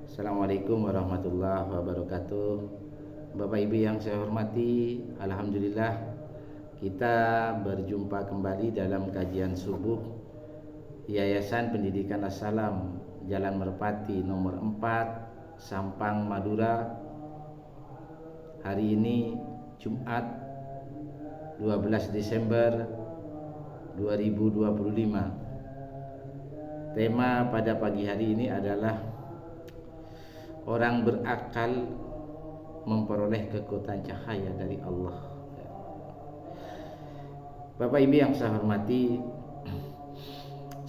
Assalamualaikum warahmatullahi wabarakatuh. Bapak Ibu yang saya hormati, alhamdulillah kita berjumpa kembali dalam kajian subuh Yayasan Pendidikan As-Salam Jalan Merpati nomor 4 Sampang Madura. Hari ini Jumat 12 Desember 2025. Tema pada pagi hari ini adalah orang berakal memperoleh kekuatan cahaya dari Allah. Bapak Ibu yang saya hormati,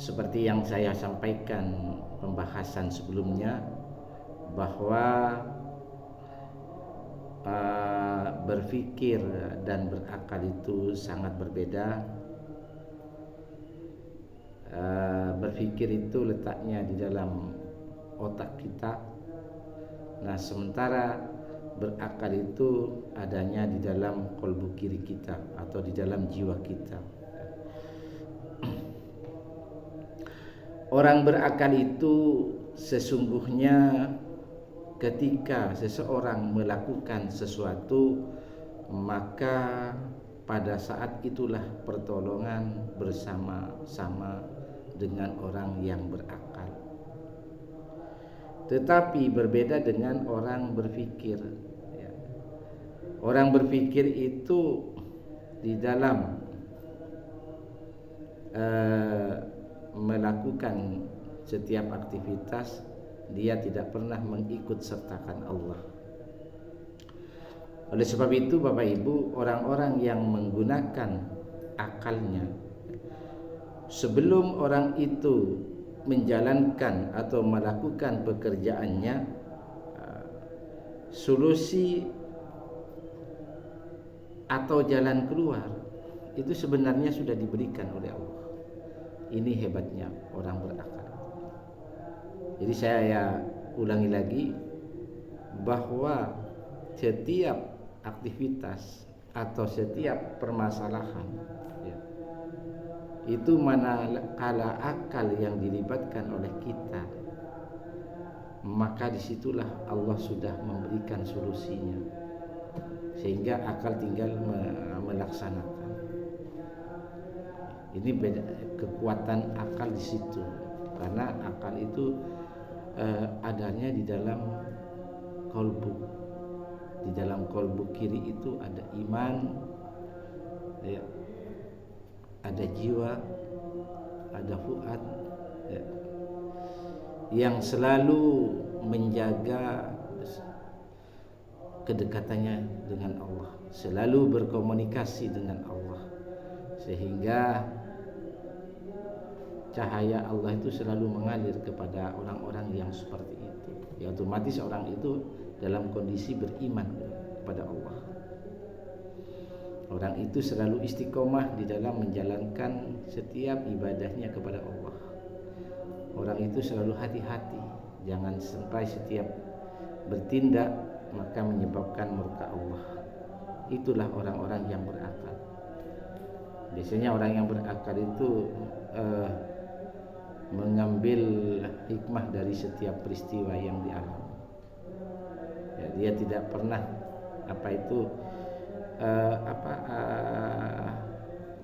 seperti yang saya sampaikan pembahasan sebelumnya, bahwa berpikir dan berakal itu sangat berbeda. Berpikir itu letaknya di dalam otak kita. Nah, sementara berakal itu adanya di dalam kolbu kiri kita atau di dalam jiwa kita. Orang berakal itu sesungguhnya ketika seseorang melakukan sesuatu, maka pada saat itulah pertolongan bersama-sama dengan orang yang berakal. Tetapi berbeda dengan orang berpikir. Orang berpikir itu di dalam melakukan setiap aktivitas, dia tidak pernah mengikut sertakan Allah. Oleh sebab itu Bapak Ibu, orang-orang yang menggunakan akalnya, sebelum orang itu menjalankan atau melakukan pekerjaannya, solusi atau jalan keluar itu sebenarnya sudah diberikan oleh Allah. Ini hebatnya orang berakal. Jadi saya ulangi lagi, bahwa setiap aktivitas atau setiap permasalahan, itu manakala akal yang dilibatkan oleh kita, maka disitulah Allah sudah memberikan solusinya, sehingga akal tinggal melaksanakan. Ini beda, kekuatan akal di situ, karena akal itu adanya di dalam kolbu. Di dalam kolbu kiri itu ada iman, ada jiwa, ada fuad, yang selalu menjaga kedekatannya dengan Allah, selalu berkomunikasi dengan Allah, sehingga cahaya Allah itu selalu mengalir kepada orang-orang yang seperti itu. Ya, otomatis orang itu dalam kondisi beriman kepada Allah. Orang itu selalu istiqomah di dalam menjalankan setiap ibadahnya kepada Allah. Orang itu selalu hati-hati, jangan sampai setiap bertindak maka menyebabkan murka Allah. Itulah orang-orang yang berakal. Biasanya orang yang berakal itu mengambil hikmah dari setiap peristiwa yang dialami. Dia tidak pernah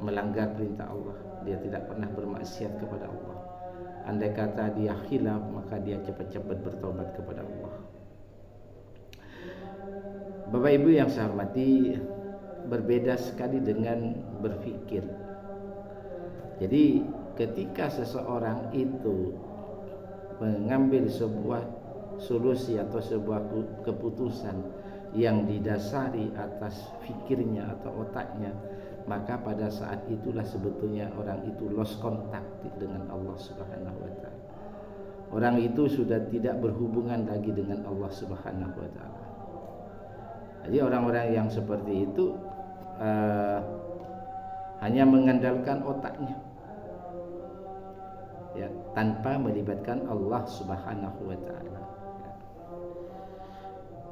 melanggar perintah Allah. Dia tidak pernah bermaksiat kepada Allah. Andai kata dia khilaf, maka dia cepat-cepat bertobat kepada Allah. Bapak Ibu yang saya hormati, berbeda sekali dengan berpikir. Jadi ketika seseorang itu mengambil sebuah solusi atau sebuah keputusan yang didasari atas fikirnya atau otaknya, maka pada saat itulah sebetulnya orang itu lost contact dengan Allah Subhanahu wa taala. Orang itu sudah tidak berhubungan lagi dengan Allah Subhanahu wa taala. Jadi orang-orang yang seperti itu hanya mengandalkan otaknya, tanpa melibatkan Allah Subhanahu wa taala.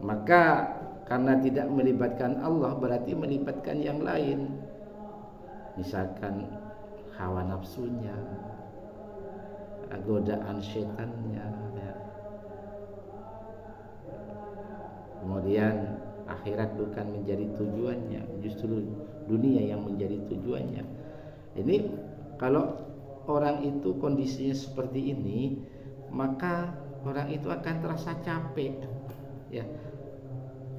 Maka karena tidak melibatkan Allah, berarti melibatkan yang lain. Misalkan hawa nafsunya, godaan setannya, kemudian akhirat bukan menjadi tujuannya, justru dunia yang menjadi tujuannya. Ini kalau orang itu kondisinya seperti ini, maka orang itu akan terasa capek, ya,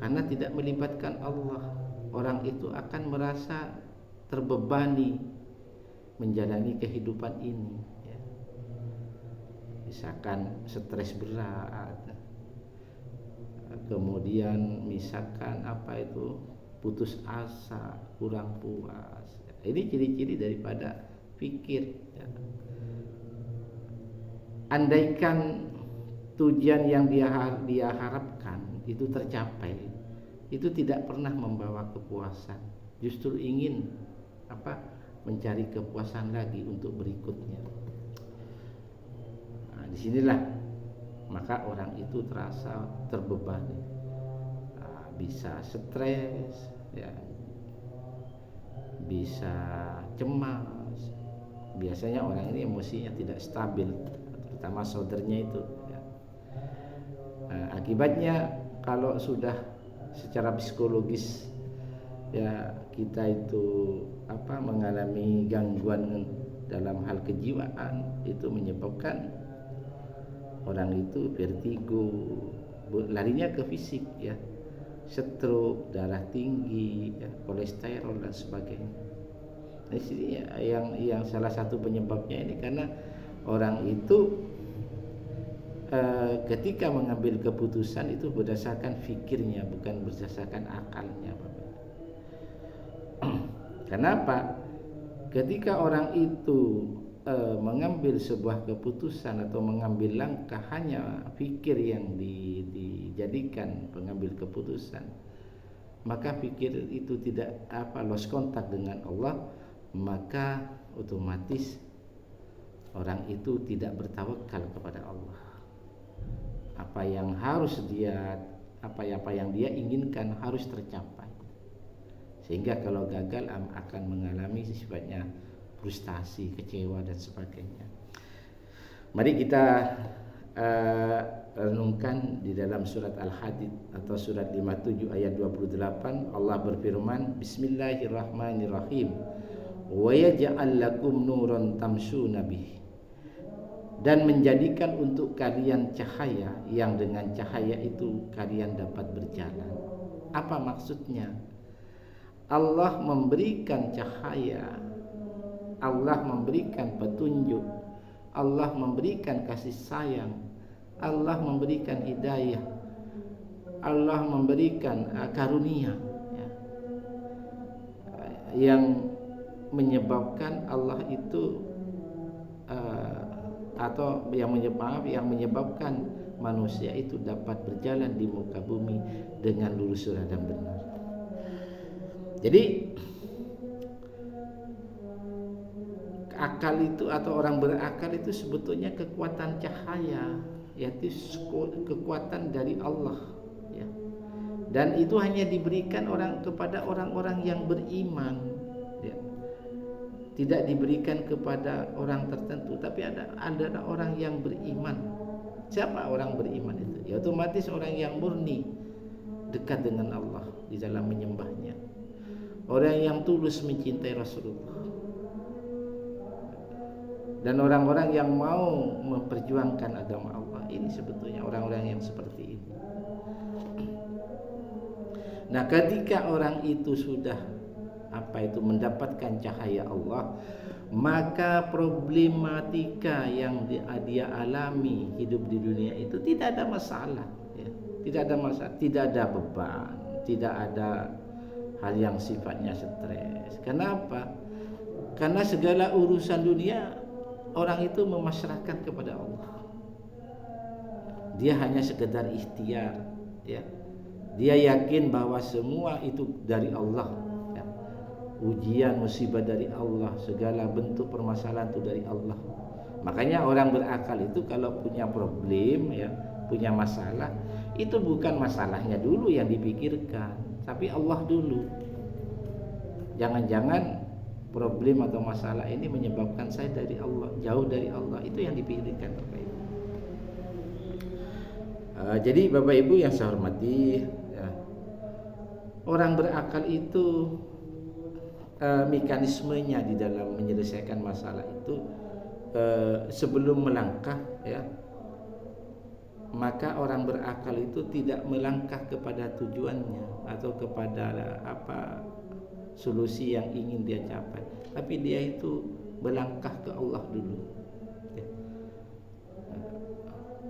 karena tidak melibatkan Allah. Orang itu akan merasa terbebani menjalani kehidupan ini, ya. Misalkan stres berat, kemudian misalkan putus asa, kurang puas. Ini ciri-ciri daripada fikir, ya. Andaikan tujuan yang dia harapkan itu tercapai, itu tidak pernah membawa kepuasan, justru ingin mencari kepuasan lagi untuk berikutnya. Nah, disinilah maka orang itu terasa terbebani, bisa stres, ya, bisa cemas. Biasanya orang ini emosinya tidak stabil, terutama soldernya itu, ya. Nah, akibatnya kalau sudah secara psikologis, ya, kita itu mengalami gangguan dalam hal kejiwaan, itu menyebabkan orang itu vertigo, larinya ke fisik, ya, stroke, darah tinggi, ya, kolesterol dan sebagainya. Di sini yang salah satu penyebabnya ini karena orang itu ketika mengambil keputusan itu berdasarkan fikirnya, bukan berdasarkan akalnya, Bapak. Kenapa? Ketika orang itu mengambil sebuah keputusan atau mengambil langkah hanya fikir yang dijadikan pengambil keputusan, maka fikir itu tidak lost kontak dengan Allah, maka otomatis orang itu tidak bertawakal kepada Allah. Apa yang dia inginkan harus tercapai, sehingga kalau gagal akan mengalami sifatnya frustasi, kecewa dan sebagainya. Mari kita renungkan di dalam surat Al-Hadid atau surat 57 ayat 28. Allah berfirman, Bismillahirrahmanirrahim, wa yaj'al lakum nuran tamshuna bih, dan menjadikan untuk kalian cahaya yang dengan cahaya itu kalian dapat berjalan. Apa maksudnya? Allah memberikan cahaya, Allah memberikan petunjuk, Allah memberikan kasih sayang, Allah memberikan hidayah, Allah memberikan karunia, ya, yang menyebabkan Allah itu yang menyebabkan manusia itu dapat berjalan di muka bumi dengan lurus dan benar. Jadi akal itu atau orang berakal itu sebetulnya kekuatan cahaya, yaitu kekuatan dari Allah, ya. Dan itu hanya diberikan kepada orang-orang yang beriman, ya. Tidak diberikan kepada orang tertentu, tapi ada orang yang beriman. Siapa orang beriman itu? Ya otomatis orang yang murni dekat dengan Allah di dalam menyembahnya, orang yang tulus mencintai Rasulullah, dan orang-orang yang mau memperjuangkan agama Allah. Ini sebetulnya orang-orang yang seperti ini. Nah, ketika orang itu sudah mendapatkan cahaya Allah, maka problematika yang dia alami hidup di dunia itu tidak ada masalah, ya. Tidak ada masalah, tidak ada beban, tidak ada hal yang sifatnya stres. Kenapa? Karena segala urusan dunia orang itu memasrahkan kepada Allah. Dia hanya sekedar ikhtiar, ya. Dia yakin bahwa semua itu dari Allah, ya. Ujian, musibah dari Allah, segala bentuk permasalahan itu dari Allah. Makanya orang berakal itu kalau punya problem, ya, punya masalah, itu bukan masalahnya dulu yang dipikirkan, tapi Allah dulu. Jangan-jangan problem atau masalah ini menyebabkan saya dari Allah, jauh dari Allah, itu yang dipikirkan, Bapak Ibu. Jadi Bapak Ibu yang saya hormati, ya, orang berakal itu mekanismenya di dalam menyelesaikan masalah itu, sebelum melangkah ya, maka orang berakal itu tidak melangkah kepada tujuannya atau kepada apa solusi yang ingin dia capai, tapi dia itu melangkah ke Allah dulu.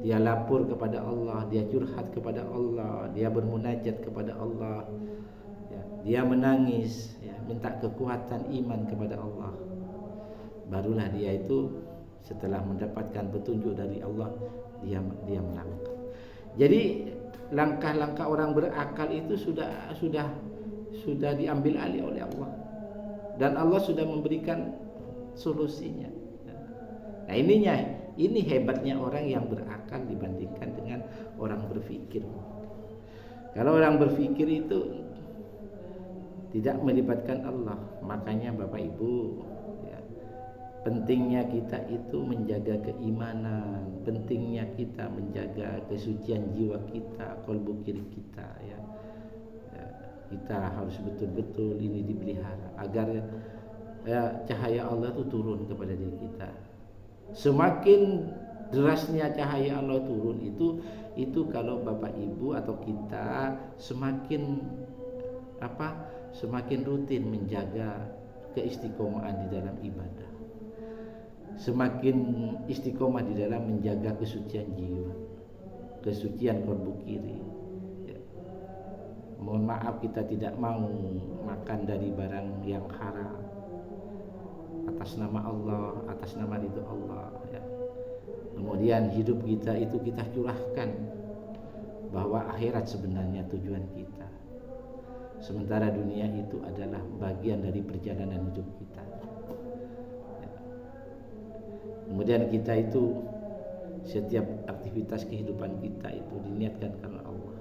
Dia lapor kepada Allah, dia curhat kepada Allah, dia bermunajat kepada Allah, dia menangis, minta kekuatan iman kepada Allah. Barulah dia itu setelah mendapatkan petunjuk dari Allah, dia melangkah. Jadi langkah-langkah orang berakal itu sudah diambil alih oleh Allah, dan Allah sudah memberikan solusinya. Nah, ini hebatnya orang yang berakal dibandingkan dengan orang berpikir. Kalau orang berpikir itu tidak melibatkan Allah, makanya Bapak Ibu, pentingnya kita itu menjaga keimanan, pentingnya kita menjaga kesucian jiwa kita, qalbu kiri kita, kita harus betul-betul ini dipelihara agar cahaya Allah itu turun kepada diri kita. Semakin derasnya cahaya Allah turun itu kalau Bapak Ibu atau kita semakin rutin menjaga keistiqomahan di dalam ibadah, semakin istiqomah di dalam menjaga kesucian jiwa, kesucian qalbu kiri. Mohon maaf, kita tidak mau makan dari barang yang haram atas nama Allah, atas nama ridho Allah, Kemudian hidup kita itu kita curahkan bahwa akhirat sebenarnya tujuan kita, sementara dunia itu adalah bagian dari perjalanan hidup kita. Kemudian kita itu setiap aktivitas kehidupan kita itu diniatkan karena Allah,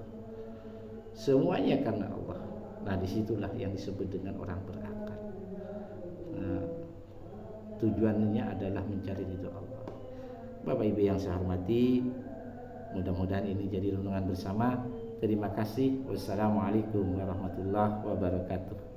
semuanya karena Allah. Nah, disitulah yang disebut dengan orang berakal. Tujuannya adalah mencari ridho Allah. Bapak Ibu yang saya hormati, mudah-mudahan ini jadi renungan bersama. Terima kasih. Wassalamualaikum warahmatullahi wabarakatuh.